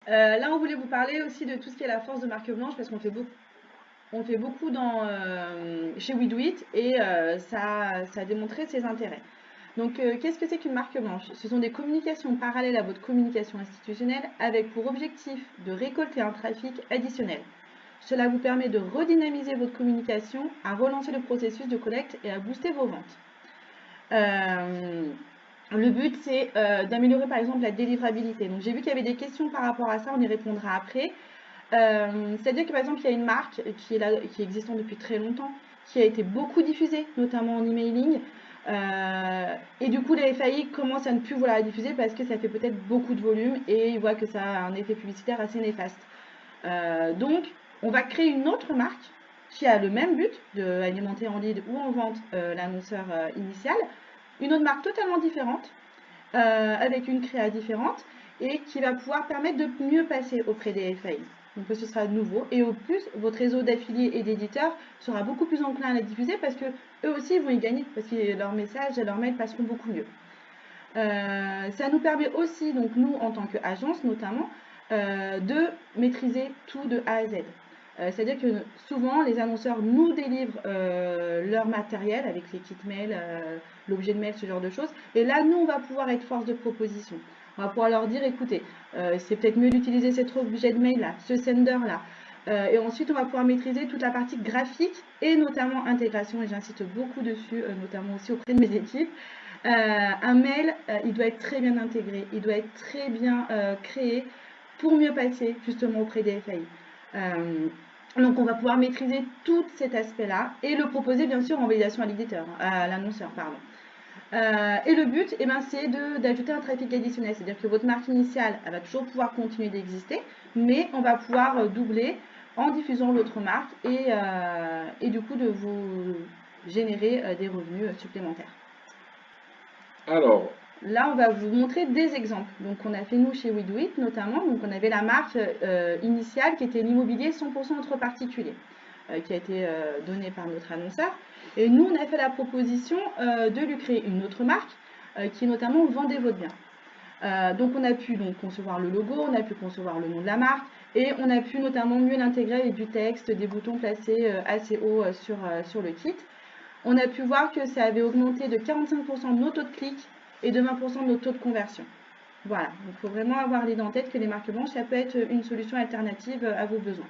Là, on voulait vous parler aussi de tout ce qui est la force de marque blanche parce qu'on fait beaucoup chez We Do It et ça a démontré ses intérêts. Donc, qu'est-ce que c'est qu'une marque blanche? Ce sont des communications parallèles à votre communication institutionnelle avec pour objectif de récolter un trafic additionnel. Cela vous permet de redynamiser votre communication, à relancer le processus de collecte et à booster vos ventes. Le but, c'est d'améliorer par exemple la délivrabilité. Donc, j'ai vu qu'il y avait des questions par rapport à ça, on y répondra après. C'est-à-dire que par exemple, il y a une marque qui est existante depuis très longtemps, qui a été beaucoup diffusée, notamment en emailing. Et du coup, les FAI commencent à ne plus vouloir la diffuser parce que ça fait peut-être beaucoup de volume et ils voient que ça a un effet publicitaire assez néfaste. Donc, on va créer une autre marque qui a le même but d'alimenter en lead ou en vente l'annonceur initial, une autre marque totalement différente, avec une créa différente et qui va pouvoir permettre de mieux passer auprès des FAI. Donc ce sera nouveau et au plus votre réseau d'affiliés et d'éditeurs sera beaucoup plus enclin à la diffuser parce que eux aussi vont y gagner parce que leurs messages et leurs mails passeront beaucoup mieux. Ça nous permet aussi, donc nous en tant qu'agence notamment, de maîtriser tout de A à Z. C'est-à-dire que souvent les annonceurs nous délivrent leur matériel avec les kits mail, l'objet de mail, ce genre de choses. Et là, nous, on va pouvoir être force de proposition. On va pouvoir leur dire, écoutez, c'est peut-être mieux d'utiliser cet objet de mail là, ce sender là. Et ensuite, on va pouvoir maîtriser toute la partie graphique et notamment intégration. Et j'insiste beaucoup dessus, notamment aussi auprès de mes équipes. Un mail, il doit être très bien intégré, il doit être très bien créé pour mieux passer justement auprès des FAI. Donc on va pouvoir maîtriser tout cet aspect-là et le proposer bien sûr en validation à l'éditeur, à l'annonceur, pardon. Et le but, c'est d'ajouter un trafic additionnel, c'est-à-dire que votre marque initiale, elle va toujours pouvoir continuer d'exister, mais on va pouvoir doubler en diffusant l'autre marque et du coup de vous générer des revenus supplémentaires. Alors, Là, on va vous montrer des exemples. Donc, on a fait nous chez We Do It notamment. Donc, on avait la marque initiale qui était l'immobilier 100% entre particuliers, qui a été donnée par notre annonceur. Et nous, on a fait la proposition de lui créer une autre marque qui est notamment Vendez votre bien. Donc, on a pu concevoir le logo, on a pu concevoir le nom de la marque et on a pu notamment mieux l'intégrer avec du texte, des boutons placés assez haut sur le kit. On a pu voir que ça avait augmenté de 45% nos taux de clics et de 20% de nos taux de conversion. Voilà, il faut vraiment avoir l'idée en tête que les marques blanches, ça peut être une solution alternative à vos besoins.